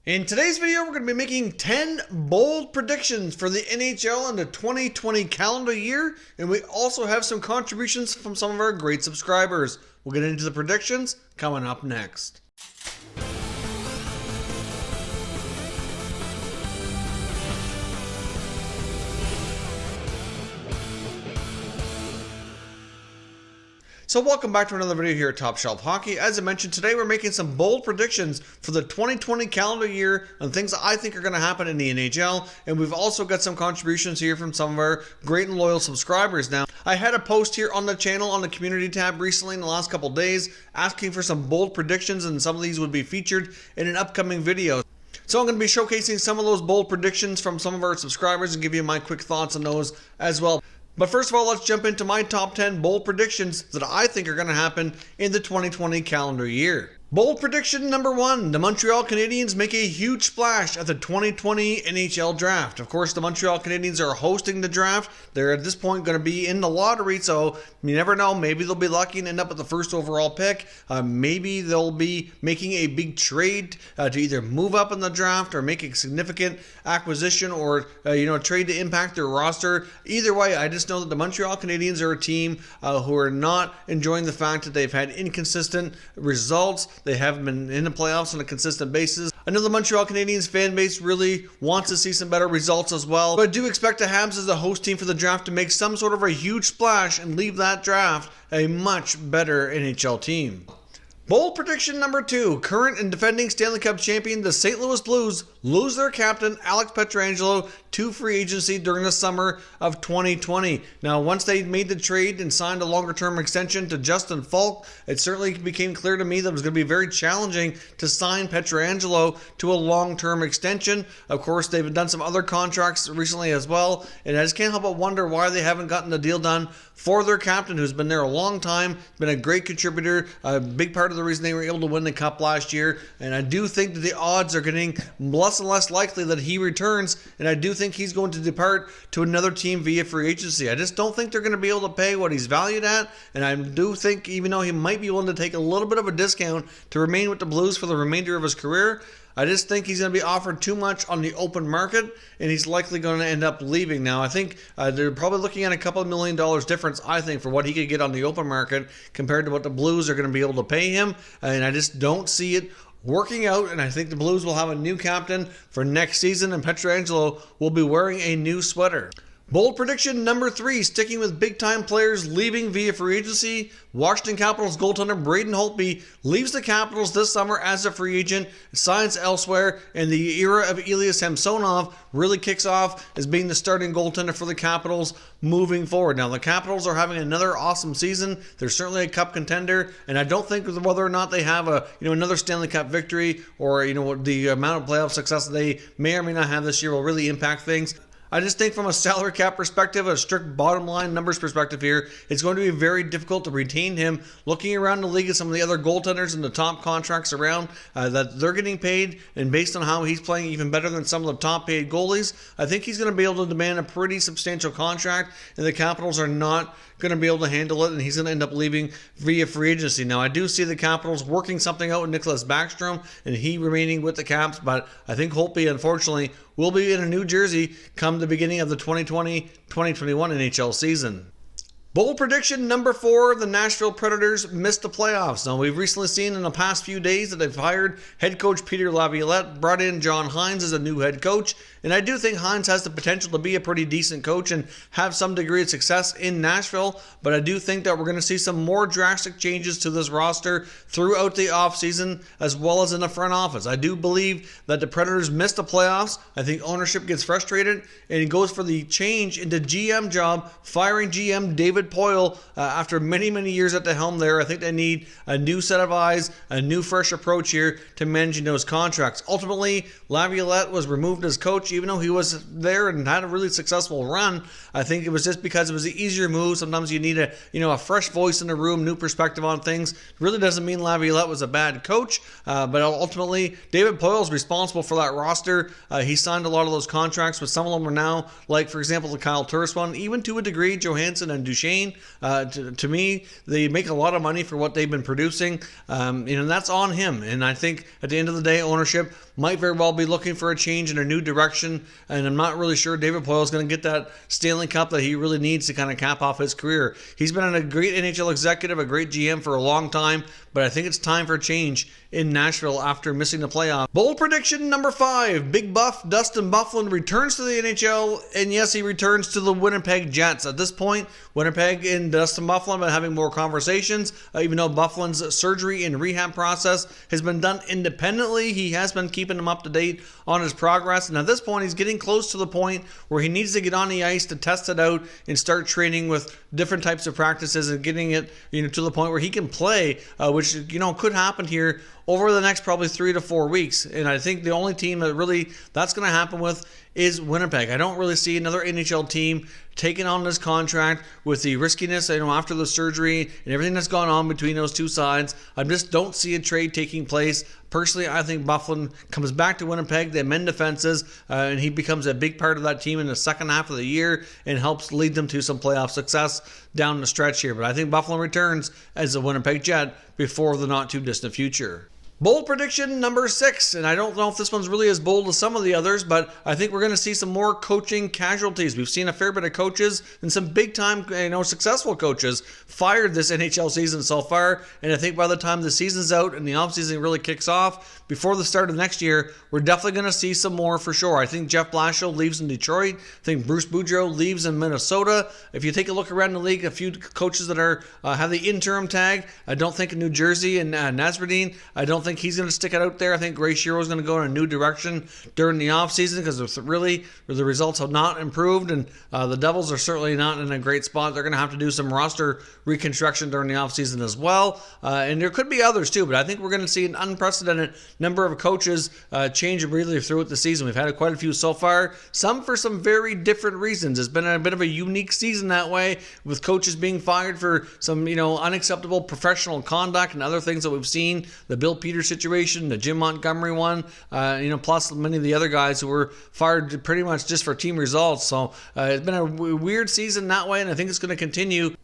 In today's video, we're going to be making 10 bold predictions for the NHL in the 2020 calendar year, and we also have some contributions from some of our great subscribers. We'll get into the predictions coming up next. So welcome back to another video here at Top Shelf Hockey. As I mentioned, today we're making some bold predictions for the 2020 calendar year on things that I think are going to happen in the NHL. And we've also got some contributions here from some of our great and loyal subscribers. Now, I had a post here on the channel on the community tab recently in the last couple of days asking for some bold predictions, and some of these would be featured in an upcoming video. So I'm going to be showcasing some of those bold predictions from some of our subscribers and give you my quick thoughts on those as well. But first of all, let's jump into my top 10 bold predictions that I think are going to happen in the 2020 calendar year. Bold prediction number 1, the Montreal Canadiens make a huge splash at the 2020 NHL draft. Of course, the Montreal Canadiens are hosting the draft. They're at this point going to be in the lottery, so you never know. Maybe they'll be lucky and end up with the first overall pick. Maybe they'll be making a big trade to either move up in the draft or make a significant acquisition or trade to impact their roster. Either way, I just know that the Montreal Canadiens are a team who are not enjoying the fact that they've had inconsistent results. They haven't been in the playoffs on a consistent basis. I know the Montreal Canadiens fan base really wants to see some better results as well, but I do expect the Habs as the host team for the draft to make some sort of a huge splash and leave that draft a much better NHL team. Bold prediction number 2, current and defending Stanley Cup champion, the St. Louis Blues, lose their captain, Alex Pietrangelo, to free agency during the summer of 2020. Now, once they made the trade and signed a longer-term extension to Justin Falk, it certainly became clear to me that it was going to be very challenging to sign Pietrangelo to a long-term extension. Of course, they've done some other contracts recently as well, and I just can't help but wonder why they haven't gotten the deal done for their captain, who's been there a long time, been a great contributor, a big part of the reason they were able to win the Cup last year. And I do think that the odds are getting less and less likely that he returns, and I do think he's going to depart to another team via free agency. I just don't think they're going to be able to pay what he's valued at, and I do think even though he might be willing to take a little bit of a discount to remain with the Blues for the remainder of his career, I just think he's going to be offered too much on the open market, and he's likely going to end up leaving. Now, I think they're probably looking at a couple of $1 million difference, I think, for what he could get on the open market compared to what the Blues are going to be able to pay him, and I just don't see it working out, and I think the Blues will have a new captain for next season, and Pietrangelo will be wearing a new sweater. Bold prediction number 3, sticking with big-time players leaving via free agency, Washington Capitals goaltender Braden Holtby leaves the Capitals this summer as a free agent, signs elsewhere, and the era of Ilya Samsonov really kicks off as being the starting goaltender for the Capitals moving forward. Now, the Capitals are having another awesome season. They're certainly a Cup contender, and I don't think whether or not they have another Stanley Cup victory or the amount of playoff success that they may or may not have this year will really impact things. I just think from a salary cap perspective, a strict bottom line numbers perspective here, it's going to be very difficult to retain him. Looking around the league at some of the other goaltenders and the top contracts around that they're getting paid, and based on how he's playing even better than some of the top paid goalies, I think he's going to be able to demand a pretty substantial contract, and the Capitals are not going to be able to handle it, and he's going to end up leaving via free agency. Now, I do see the Capitals working something out with Nicholas Backstrom and he remaining with the Caps, but I think Holtby, unfortunately, will be in a New Jersey come the beginning of the 2020-2021 NHL season. Bold prediction number 4, the Nashville Predators missed the playoffs. Now, we've recently seen in the past few days that they've hired head coach Peter Laviolette, brought in John Hines as a new head coach, and I do think Hines has the potential to be a pretty decent coach and have some degree of success in Nashville, but I do think that we're going to see some more drastic changes to this roster throughout the offseason as well as in the front office. I do believe that the Predators missed the playoffs. I think ownership gets frustrated and goes for the change into GM job, firing GM David Poile after many, many years at the helm there. I think they need a new set of eyes, a new fresh approach here to managing those contracts. Ultimately, Laviolette was removed as coach even though he was there and had a really successful run. I think it was just because it was the easier move. Sometimes you need a fresh voice in the room, new perspective on things. It really doesn't mean Laviolette was a bad coach, but ultimately David Poile is responsible for that roster. He signed a lot of those contracts, but some of them are now, like for example the Kyle Turris one, even to a degree Johansson and Duchesne. To me, they make a lot of money for what they've been producing, and that's on him. And I think at the end of the day, ownership might very well be looking for a change in a new direction, and I'm not really sure David Poile is going to get that Stanley Cup that he really needs to kind of cap off his career. He's been a great NHL executive, a great GM for a long time, but I think it's time for a change in Nashville after missing the playoffs. Bold prediction number 5. Big Buff Dustin Byfuglien returns to the NHL, and yes, he returns to the Winnipeg Jets. At this point, Winnipeg and Dustin Byfuglien have been having more conversations, even though Byfuglien's surgery and rehab process has been done independently. He has been keeping him up to date on his progress, and at this point, he's getting close to the point where he needs to get on the ice to test it out and start training with different types of practices and getting it, to the point where he can play, which could happen here over the next probably 3 to 4 weeks. And I think the only team that really that's going to happen with is Winnipeg. I don't really see another NHL team taking on this contract with the riskiness, after the surgery and everything that's gone on between those two sides. I just don't see a trade taking place. Personally, I think Byfuglien comes back to Winnipeg, they amend defenses, and he becomes a big part of that team in the second half of the year and helps lead them to some playoff success down the stretch here. But I think Byfuglien returns as a Winnipeg Jet before the not-too-distant future. Bold prediction number 6, and I don't know if this one's really as bold as some of the others, but I think we're going to see some more coaching casualties. We've seen a fair bit of coaches and some big-time, successful coaches fired this NHL season so far, and I think by the time the season's out and the offseason really kicks off, before the start of next year, we're definitely going to see some more for sure. I think Jeff Blashill leaves in Detroit. I think Bruce Boudreau leaves in Minnesota. If you take a look around the league, a few coaches that are have the interim tag. I don't think in New Jersey and Nasreddine, I don't think he's going to stick it out there. I think Ray Shero is going to go in a new direction during the offseason because really the results have not improved, and the Devils are certainly not in a great spot. They're going to have to do some roster reconstruction during the offseason as well, and there could be others too, but I think we're going to see an unprecedented number of coaches change immediately throughout the season. We've had quite a few so far, some for some very different reasons. It's been a bit of a unique season that way, with coaches being fired for some unacceptable professional conduct and other things that we've seen. The Bill Peters situation, the Jim Montgomery one, plus many of the other guys who were fired pretty much just for team results. So it's been a weird season that way, and I think it's going to continue.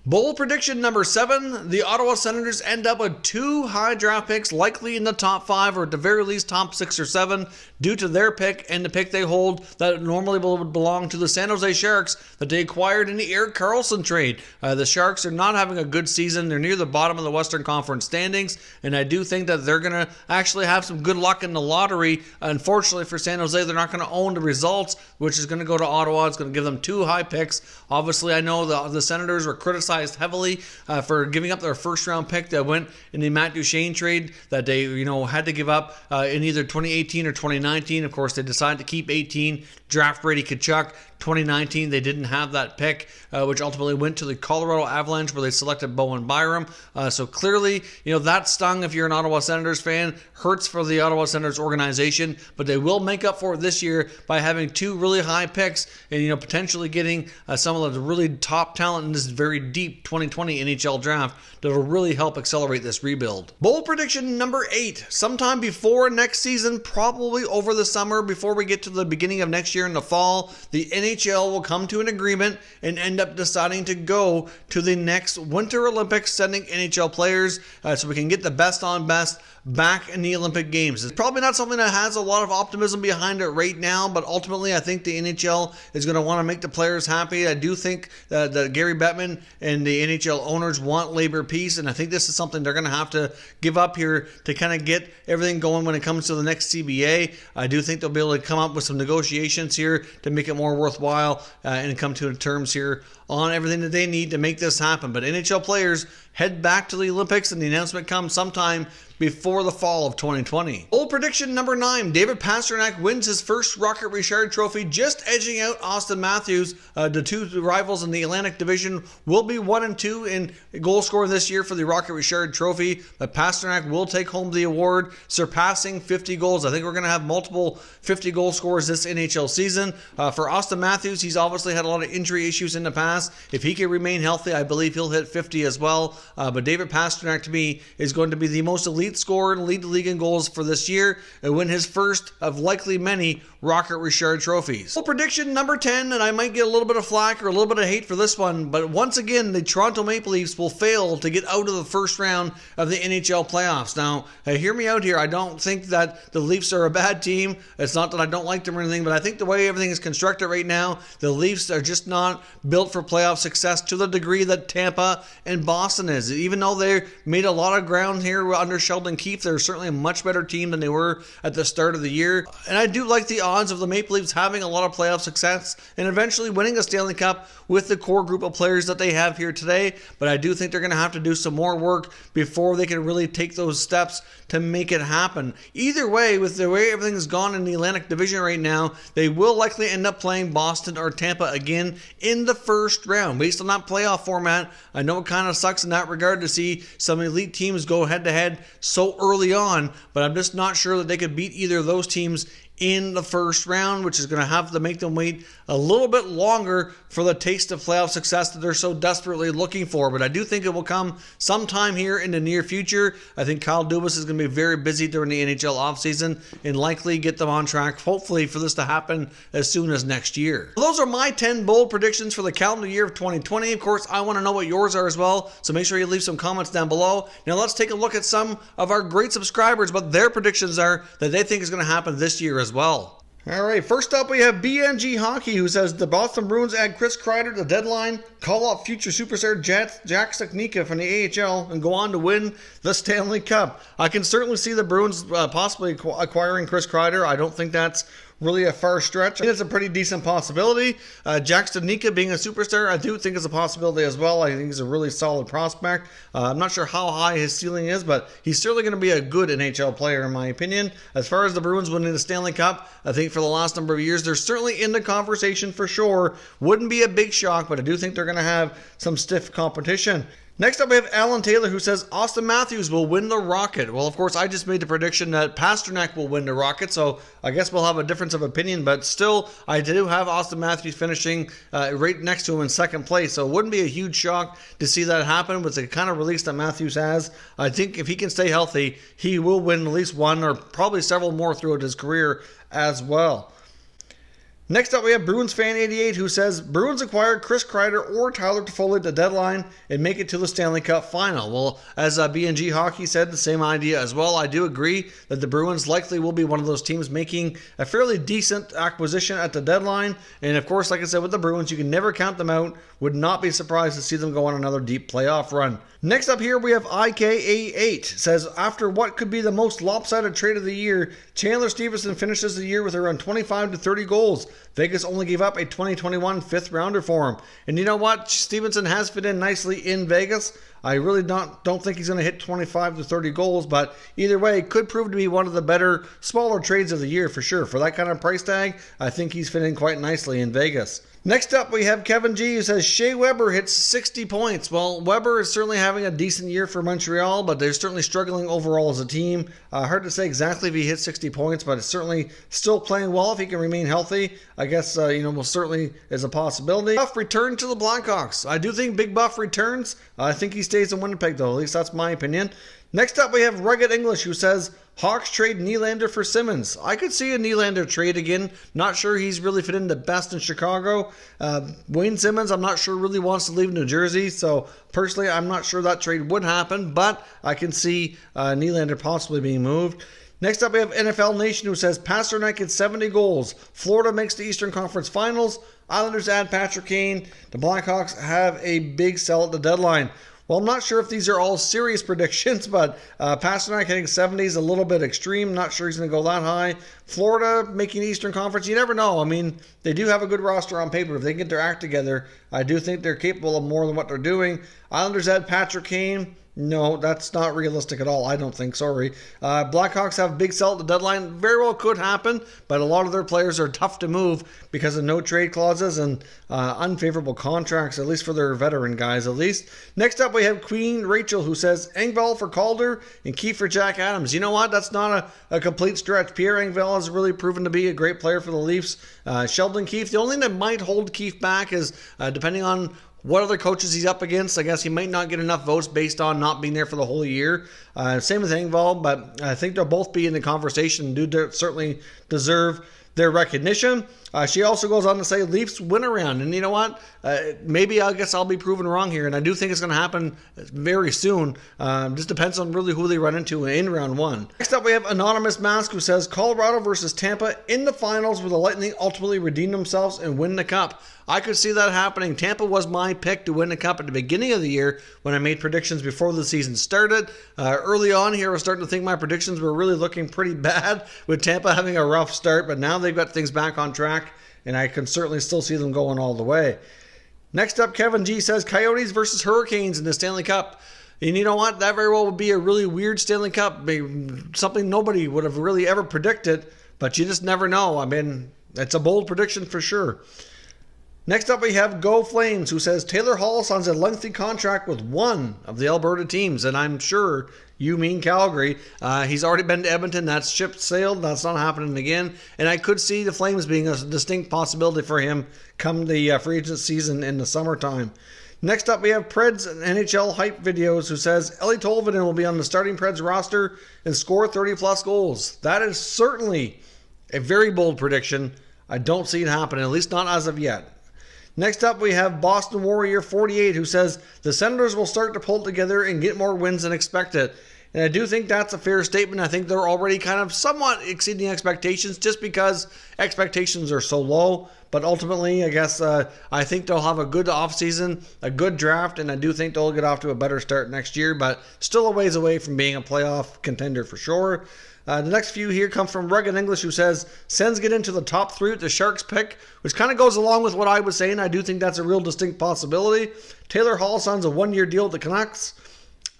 Bold prediction number 7, the Ottawa Senators end up with 2 high draft picks, likely in the top 5 or at the very least top 6 or 7, due to their pick and the pick they hold that normally would belong to the San Jose Sharks that they acquired in the Erik Karlsson trade. The Sharks are not having a good season. They're near the bottom of the Western Conference standings, and I do think that they're going to actually have some good luck in the lottery. Unfortunately for San Jose, they're not going to own the results, which is going to go to Ottawa. It's going to give them 2 high picks. Obviously, I know the Senators were criticized heavily for giving up their first round pick that went in the Matt Duchene trade that they had to give up in either 2018 or 2019. Of course, they decided to keep 18, draft Brady Tkachuk. 2019, they didn't have that pick, which ultimately went to the Colorado Avalanche, where they selected Bowen Byram. So clearly, that stung if you're an Ottawa Senators fan. Hurts for the Ottawa Senators organization, but they will make up for it this year by having 2 really high picks and potentially getting some of the really top talent in this very deep 2020 NHL draft that will really help accelerate this rebuild. Bold prediction number 8, sometime before next season, probably over the summer, before we get to the beginning of next year in the fall, the NHL will come to an agreement and end up deciding to go to the next Winter Olympics, sending NHL players so we can get the best on best back in the Olympic Games. It's probably not something that has a lot of optimism behind it right now, but ultimately I think the NHL is going to want to make the players happy. I do think that Gary Bettman and the NHL owners want labor peace, and I think this is something they're going to have to give up here to kind of get everything going when it comes to the next CBA. I do think they'll be able to come up with some negotiations here to make it more worthwhile and come to terms here on everything that they need to make this happen. But NHL players head back to the Olympics, and the announcement comes sometime before the fall of 2020. Bold prediction number 9, David Pasternak wins his first Rocket Richard Trophy, just edging out Austin Matthews. The 2 rivals in the Atlantic Division will be 1 and 2 in goal scoring this year for the Rocket Richard Trophy, but Pasternak will take home the award, surpassing 50 goals. I think we're going to have multiple 50 goal scorers this NHL season. For Austin Matthews, he's obviously had a lot of injury issues in the past. If he can remain healthy, I believe he'll hit 50 as well. but David Pasternak to me is going to be the most elite scorer and lead the league in goals for this year and win his first of likely many Rocket Richard trophies. Well, prediction number 10, and I might get a little bit of flack or a little bit of hate for this one, but once again, the Toronto Maple Leafs will fail to get out of the first round of the NHL playoffs. Now, hear me out here. I don't think that the Leafs are a bad team. It's not that I don't like them or anything, but I think the way everything is constructed right now, the Leafs are just not built for playoff success to the degree that Tampa and Boston is. Even though they made a lot of ground here under Sheldon Keefe, they're certainly a much better team than they were at the start of the year. And I do like the odds of the Maple Leafs having a lot of playoff success and eventually winning a Stanley Cup with the core group of players that they have here today. But I do think they're going to have to do some more work before they can really take those steps to make it happen. Either way, with the way everything's gone in the Atlantic Division right now, they will likely end up playing Boston or Tampa again in the first round. Based on that playoff format, I know it kind of sucks in that regard to see some elite teams go head-to-head so early on, but I'm just not sure that they could beat either of those teams in the first round, which is going to have to make them wait a little bit longer for the taste of playoff success that they're so desperately looking for. But I do think it will come sometime here in the near future. I think Kyle Dubas is going to be very busy during the NHL offseason and likely get them on track, hopefully, for this to happen as soon as next year. Those are my 10 bold predictions for the calendar year of 2020. Of course, I want to know what yours are as well, so make sure you leave some comments down below. Now let's take a look at some of our great subscribers, what their predictions are that they think is going to happen this year as well. All right, first up we have BNG Hockey, who says the Boston Bruins add Chris Kreider to the deadline, call up future superstar Jack Stachnika from the AHL, and go on to win the Stanley Cup. I can certainly see the Bruins possibly acquiring Chris Kreider. I don't think that's really a far stretch. I think it's a pretty decent possibility. Jack Stachnika being a superstar, I do think is a possibility as well. I think he's a really solid prospect. I'm not sure how high his ceiling is, but he's certainly going to be a good NHL player in my opinion. As far as the Bruins winning the Stanley Cup, I think for the last number of years, they're certainly in the conversation for sure. Wouldn't be a big shock, but I do think they're going to have some stiff competition. Next up, we have Alan Taylor, who says Austin Matthews will win the Rocket. Well, of course, I just made the prediction that Pasternak will win the Rocket, so I guess we'll have a difference of opinion, but still, I do have Austin Matthews finishing right next to him in second place, so it wouldn't be a huge shock to see that happen with the kind of release that Matthews has. I think if he can stay healthy, he will win at least one or probably several more throughout his career as well. Next up, we have Bruins fan 88, who says Bruins acquire Chris Kreider or Tyler Toffoli at the deadline and make it to the Stanley Cup final. Well, as BNG Hockey said, the same idea as well. I do agree that the Bruins likely will be one of those teams making a fairly decent acquisition at the deadline. And of course, like I said, with the Bruins, you can never count them out. Would not be surprised to see them go on another deep playoff run. Next up here, we have IKA8. Says, after what could be the most lopsided trade of the year, Chandler Stevenson finishes the year with around 25 to 30 goals. Vegas only gave up a 2021 fifth rounder for him. And you know what? Stevenson has fit in nicely in Vegas. I really don't think he's going to hit 25 to 30 goals, but either way, it could prove to be one of the better, smaller trades of the year for sure. For that kind of price tag, I think he's fit in quite nicely in Vegas. Next up, we have Kevin G, who says Shea Weber hits 60 points. Well, Weber is certainly having a decent year for Montreal, but they're certainly struggling overall as a team. Hard to say exactly if he hits 60 points, but it's certainly still playing well if he can remain healthy. I guess, most certainly is a possibility. Buff returned to the Blackhawks. I do think Big Buff returns. I think he stays in Winnipeg, though. At least that's my opinion. Next up, we have Rugged English, who says Hawks trade Nylander for Simmons. I could see a Nylander trade again. Not sure he's really fit in the best in Chicago. Wayne Simmons, I'm not sure really wants to leave New Jersey. So personally, I'm not sure that trade would happen. But I can see Nylander possibly being moved. Next up, we have NFL Nation, who says Pasternak gets 70 goals. Florida makes the Eastern Conference Finals. Islanders add Patrick Kane. The Blackhawks have a big sell at the deadline. Well, I'm not sure if these are all serious predictions, but Pasternak hitting 70 is a little bit extreme. Not sure he's going to go that high. Florida making Eastern Conference, you never know. I mean, they do have a good roster on paper. If they can get their act together, I do think they're capable of more than what they're doing. Islanders add Patrick Kane. No, that's not realistic at all. I don't think. Sorry. Blackhawks have a big sell at the deadline. Very well could happen, but a lot of their players are tough to move because of no trade clauses and unfavorable contracts, at least for their veteran guys, at least. Next up, we have Queen Rachel, who says Engvall for Calder and Keefe for Jack Adams. You know what? That's not a complete stretch. Pierre Engvall has really proven to be a great player for the Leafs. Sheldon Keefe, the only thing that might hold Keefe back is depending on what other coaches he's up against. I guess he might not get enough votes based on not being there for the whole year. Same with Engvall, but I think they'll both be in the conversation. Do certainly deserve their recognition. She also goes on to say Leafs win around. And you know what? Maybe I guess I'll be proven wrong here. And I do think it's going to happen very soon. Just depends on really who they run into in round one. Next up, we have Anonymous Mask, who says Colorado versus Tampa in the finals, where the Lightning ultimately redeem themselves and win the cup. I could see that happening. Tampa was my pick to win the cup at the beginning of the year when I made predictions before the season started. Early on here, I was starting to think my predictions were really looking pretty bad with Tampa having a rough start, but now they've got things back on track, and I can certainly still see them going all the way. Next up, Kevin G says Coyotes versus Hurricanes in the Stanley Cup. And you know what? That very well would be a really weird Stanley Cup. Something nobody would have really ever predicted, but you just never know. I mean, it's a bold prediction for sure. Next up, we have Go Flames, who says Taylor Hall signs a lengthy contract with one of the Alberta teams, and I'm sure you mean Calgary. He's already been to Edmonton. That's ship sailed. That's not happening again. And I could see the Flames being a distinct possibility for him come the free agent season in the summertime. Next up, we have Preds NHL Hype Videos, who says Ellie Tolvanen will be on the starting Preds roster and score 30-plus goals. That is certainly a very bold prediction. I don't see it happening, at least not as of yet. Next up, we have Boston Warrior 48, who says the Senators will start to pull together and get more wins than expected. And I do think that's a fair statement. I think they're already kind of somewhat exceeding expectations just because expectations are so low. But ultimately, I guess I think they'll have a good offseason, a good draft, and I do think they'll get off to a better start next year, but still a ways away from being a playoff contender for sure. The next few here come from Rugged English, who says Sens get into the top three with the Sharks pick, which kind of goes along with what I was saying. I do think that's a real distinct possibility. Taylor Hall signs a one-year deal with the Canucks.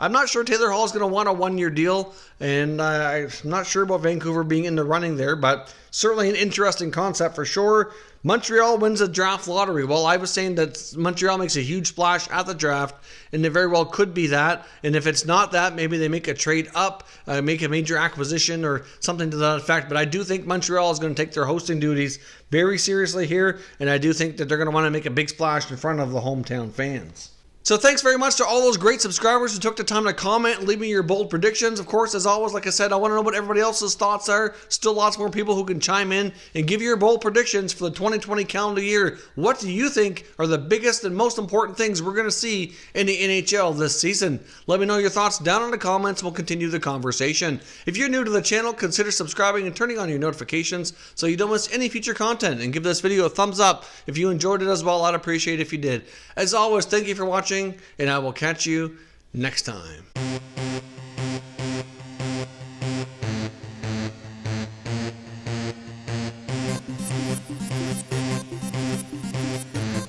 I'm not sure Taylor Hall is going to want a one-year deal, and I'm not sure about Vancouver being in the running there, but certainly an interesting concept for sure. Montreal wins a draft lottery. Well, I was saying that Montreal makes a huge splash at the draft, and it very well could be that. And if it's not that, maybe they make a trade up, make a major acquisition or something to that effect. But I do think Montreal is going to take their hosting duties very seriously here, and I do think that they're going to want to make a big splash in front of the hometown fans. So thanks very much to all those great subscribers who took the time to comment and leave me your bold predictions. Of course, as always, like I said, I want to know what everybody else's thoughts are. Still lots more people who can chime in and give your bold predictions for the 2020 calendar year. What do you think are the biggest and most important things we're going to see in the NHL this season? Let me know your thoughts down in the comments and we'll continue the conversation. If you're new to the channel, consider subscribing and turning on your notifications so you don't miss any future content. And give this video a thumbs up if you enjoyed it as well. I'd appreciate it if you did. As always, thank you for watching, and I will catch you next time.